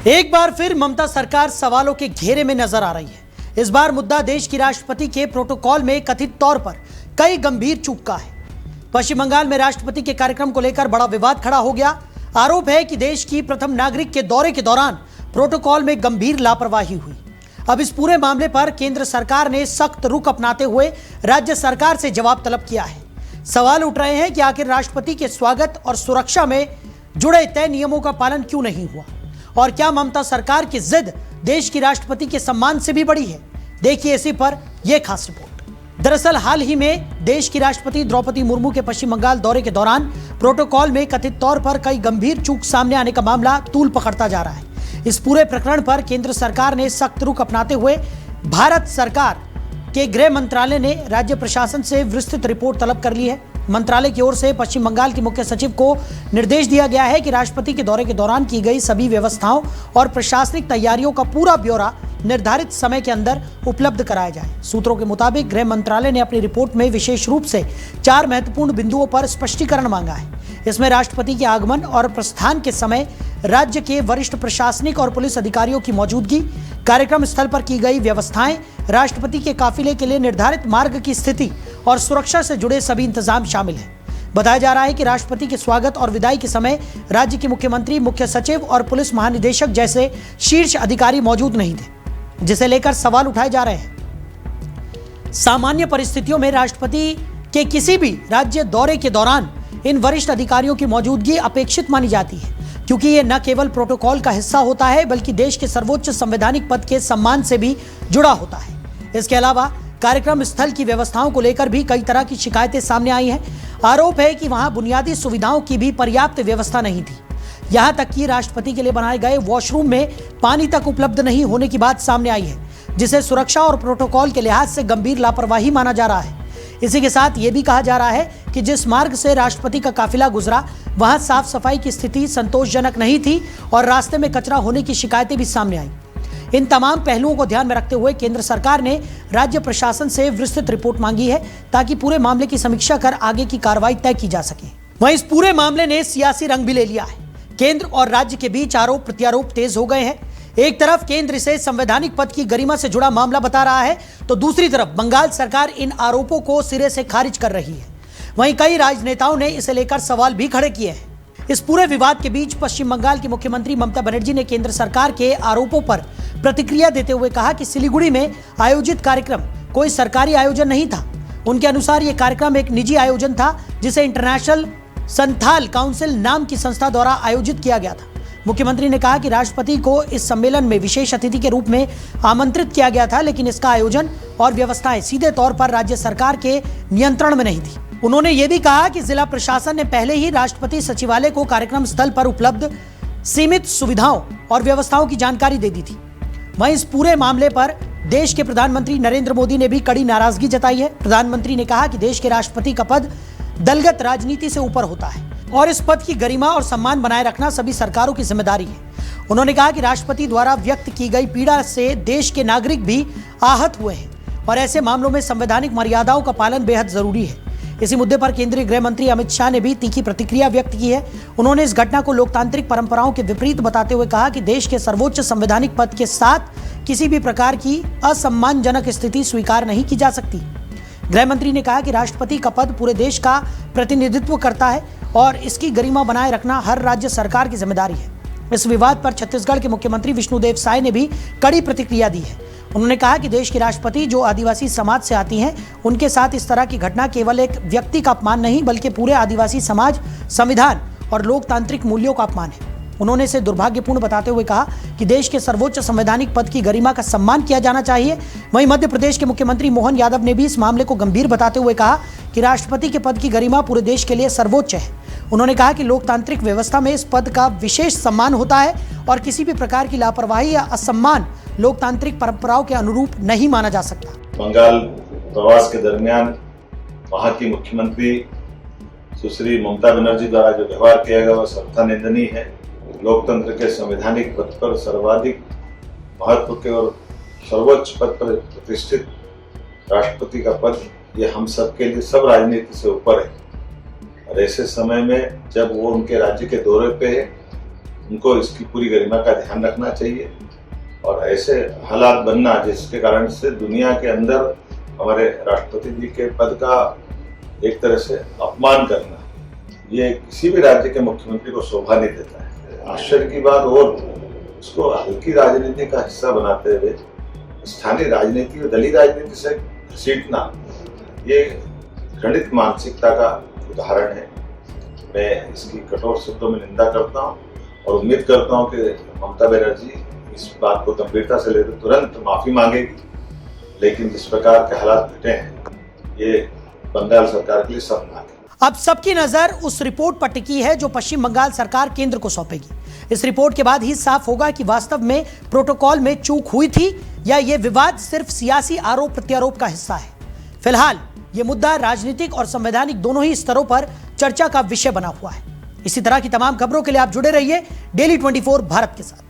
एक बार फिर ममता सरकार सवालों के घेरे में नजर आ रही है। इस बार मुद्दा देश की राष्ट्रपति के प्रोटोकॉल में कथित तौर पर कई गंभीर चूक का है। पश्चिम बंगाल में राष्ट्रपति के कार्यक्रम को लेकर बड़ा विवाद खड़ा हो गया। आरोप है कि देश की प्रथम नागरिक के दौरे के दौरान प्रोटोकॉल में गंभीर लापरवाही हुई। अब इस पूरे मामले पर केंद्र सरकार ने सख्त रुख अपनाते हुए राज्य सरकार से जवाब तलब किया है। सवाल उठ रहे हैं कि आखिर राष्ट्रपति के स्वागत और सुरक्षा में जुड़े तय नियमों का पालन क्यों नहीं हुआ, और क्या ममता सरकार की जिद देश की राष्ट्रपति के सम्मान से भी बड़ी है। देखिए इसी पर यह खास रिपोर्ट। दरअसल हाल ही में देश की राष्ट्रपति द्रौपदी मुर्मू के पश्चिम बंगाल दौरे के दौरान प्रोटोकॉल में कथित तौर पर कई गंभीर चूक सामने आने का मामला तूल पकड़ता जा रहा है। इस पूरे प्रकरण पर केंद्र सरकार ने सख्त रुख अपनाते हुए भारत सरकार के गृह मंत्रालय ने राज्य प्रशासन से विस्तृत रिपोर्ट तलब कर ली है। मंत्रालय की ओर से पश्चिम बंगाल के मुख्य सचिव को निर्देश दिया गया है कि राष्ट्रपति के दौरे के दौरान की गई सभी व्यवस्थाओं और प्रशासनिक तैयारियों का पूरा ब्यौरा निर्धारित समय के अंदर उपलब्ध कराया जाए। सूत्रों के मुताबिक गृह मंत्रालय ने अपनी रिपोर्ट में विशेष रूप से 4 महत्वपूर्ण बिंदुओं पर स्पष्टीकरण मांगा है। इसमें राष्ट्रपति के आगमन और प्रस्थान के समय राज्य के वरिष्ठ प्रशासनिक और पुलिस अधिकारियों की मौजूदगी, कार्यक्रम स्थल पर की गई व्यवस्थाएं, राष्ट्रपति के काफिले के लिए निर्धारित मार्ग की स्थिति और सुरक्षा से जुड़े सभी इंतजाम शामिल हैं। बताया जा रहा है कि राष्ट्रपति के स्वागत और विदाई के समय राज्य के मुख्यमंत्री, मुख्य सचिव और पुलिस महानिदेशक जैसे शीर्ष अधिकारी मौजूद नहीं थे, जिसे लेकर सवाल उठाए जा रहे हैं। सामान्य परिस्थितियों में राष्ट्रपति के किसी भी राज्य दौरे के दौरान इन वरिष्ठ अधिकारियों की मौजूदगी अपेक्षित मानी जाती है, क्योंकि ये न केवल प्रोटोकॉल का हिस्सा होता है बल्कि देश के सर्वोच्च संवैधानिक पद के सम्मान से भी जुड़ा होता है। इसके अलावा कार्यक्रम स्थल की व्यवस्थाओं को लेकर भी कई तरह की शिकायतें सामने आई हैं। आरोप है कि वहां बुनियादी सुविधाओं की भी पर्याप्त व्यवस्था नहीं थी। यहां तक कि राष्ट्रपति के लिए बनाए गए वॉशरूम में पानी तक उपलब्ध नहीं होने की बात सामने आई है, जिसे सुरक्षा और प्रोटोकॉल के लिहाज से गंभीर लापरवाही माना जा रहा है। इसी के साथ ये भी कहा जा रहा है कि जिस मार्ग से राष्ट्रपति का काफिला गुजरा वहां साफ सफाई की स्थिति संतोषजनक नहीं थी और रास्ते में कचरा होने की शिकायतें भी सामने आई। इन तमाम पहलुओं को ध्यान में रखते हुए केंद्र सरकार ने राज्य प्रशासन से विस्तृत रिपोर्ट मांगी है, ताकि पूरे मामले की समीक्षा कर आगे की कार्रवाई तय की जा सके। वहीं इस पूरे मामले ने सियासी रंग भी ले लिया है। केंद्र और राज्य के बीच आरोप प्रत्यारोप तेज हो गए हैं। एक तरफ केंद्र इसे संवैधानिक पद की गरिमा से जुड़ा मामला बता रहा है, तो दूसरी तरफ बंगाल सरकार इन आरोपों को सिरे से खारिज कर रही है। वहीं कई राजनेताओं ने इसे लेकर सवाल भी खड़े किए हैं। इस पूरे विवाद के बीच पश्चिम बंगाल की मुख्यमंत्री ममता बनर्जी ने केंद्र सरकार के आरोपों पर प्रतिक्रिया देते हुए कहा कि सिलीगुड़ी में आयोजित कार्यक्रम कोई सरकारी आयोजन नहीं था। उनके अनुसार यह कार्यक्रम एक निजी आयोजन था, जिसे इंटरनेशनल संथाल काउंसिल नाम की संस्था द्वारा आयोजित किया गया था। मुख्यमंत्री ने कहा कि राष्ट्रपति को इस सम्मेलन में विशेष अतिथि के रूप में आमंत्रित किया गया था, लेकिन इसका आयोजन और व्यवस्थाएं सीधे तौर पर राज्य सरकार के नियंत्रण में नहीं थी। उन्होंने ये भी कहा कि जिला प्रशासन ने पहले ही राष्ट्रपति सचिवालय को कार्यक्रम स्थल पर उपलब्ध सीमित सुविधाओं और व्यवस्थाओं की जानकारी दे दी थी। वहीं इस पूरे मामले पर देश के प्रधानमंत्री नरेंद्र मोदी ने भी कड़ी नाराजगी जताई है। प्रधानमंत्री ने कहा कि देश के राष्ट्रपति का पद दलगत राजनीति से ऊपर होता है और इस पद की गरिमा और सम्मान बनाए रखना सभी सरकारों की जिम्मेदारी है। उन्होंने कहा कि राष्ट्रपति द्वारा व्यक्त की गई पीड़ा से देश के नागरिक भी आहत हुए हैं और ऐसे मामलों में संवैधानिक मर्यादाओं का पालन बेहद जरूरी है। इसी मुद्दे पर केंद्रीय गृह मंत्री अमित शाह ने भी तीखी प्रतिक्रिया व्यक्त की है। उन्होंने इस घटना को लोकतांत्रिक परंपराओं के विपरीत बताते हुए कहा कि देश के सर्वोच्च संवैधानिक पद के साथ किसी भी प्रकार की असम्मानजनक स्थिति स्वीकार नहीं की जा सकती। गृह मंत्री ने कहा कि राष्ट्रपति का पद पूरे देश का प्रतिनिधित्व करता है और इसकी गरिमा बनाए रखना हर राज्य सरकार की जिम्मेदारी है। इस विवाद पर छत्तीसगढ़ के मुख्यमंत्री विष्णुदेव साय ने भी कड़ी प्रतिक्रिया दी है। उन्होंने कहा कि देश की राष्ट्रपति जो आदिवासी समाज से आती हैं, उनके साथ इस तरह की घटना केवल एक व्यक्ति का अपमान नहीं बल्कि पूरे आदिवासी समाज, संविधान और लोकतांत्रिक मूल्यों का अपमान है। उन्होंने इसे दुर्भाग्यपूर्ण बताते हुए कहा कि देश के सर्वोच्च संवैधानिक पद की गरिमा का सम्मान किया जाना चाहिए। वहीं मध्य प्रदेश के मुख्यमंत्री मोहन यादव ने भी इस मामले को गंभीर बताते हुए कहा कि राष्ट्रपति के पद की गरिमा पूरे देश के लिए सर्वोच्च है। उन्होंने कहा कि लोकतांत्रिक व्यवस्था में इस पद का विशेष सम्मान होता है और किसी भी प्रकार की लापरवाही या असम्मान लोकतांत्रिक परंपराओं के अनुरूप नहीं माना जा सकता। बंगाल प्रवास के दरमियान वहां की मुख्यमंत्री सुश्री ममता बनर्जी द्वारा जो व्यवहार किया गया वह सर्वथा निंदनीय है। लोकतंत्र के संवैधानिक पद पर सर्वाधिक महत्व के और सर्वोच्च पद पर प्रतिष्ठित राष्ट्रपति का पद ये हम सब के लिए सब राजनीति से ऊपर है। और ऐसे समय में जब वो उनके राज्य के दौरे पे है उनको इसकी पूरी गरिमा का ध्यान रखना चाहिए और ऐसे हालात बनना जिसके कारण से दुनिया के अंदर हमारे राष्ट्रपति जी के पद का एक तरह से अपमान करना, ये किसी भी राज्य के मुख्यमंत्री को शोभा नहीं देता है। आश्चर्य की बात, और उसको हल्की राजनीति का हिस्सा बनाते हुए स्थानीय राजनीति और दलीय राजनीति से घसीटना, ये घृणित मानसिकता का उदाहरण है। मैं इसकी कठोर शब्दों में निंदा करता हूँ और उम्मीद करता हूँ कि ममता बनर्जी इस बात को गंभीरता से लेकर तुरंत माफी मांगेगी। लेकिन जिस प्रकार के हालात घटे हैं, ये बंगाल सरकार के लिए शर्मनाक है। अब सबकी नजर उस रिपोर्ट पर टिकी है जो पश्चिम बंगाल सरकार केंद्र को सौंपेगी। इस रिपोर्ट के बाद ही साफ होगा कि वास्तव में प्रोटोकॉल में चूक हुई थी या ये विवाद सिर्फ सियासी आरोप प्रत्यारोप का हिस्सा है। फिलहाल ये मुद्दा राजनीतिक और संवैधानिक दोनों ही स्तरों पर चर्चा का विषय बना हुआ है। इसी तरह की तमाम खबरों के लिए आप जुड़े रहिए डेली 24 भारत के साथ।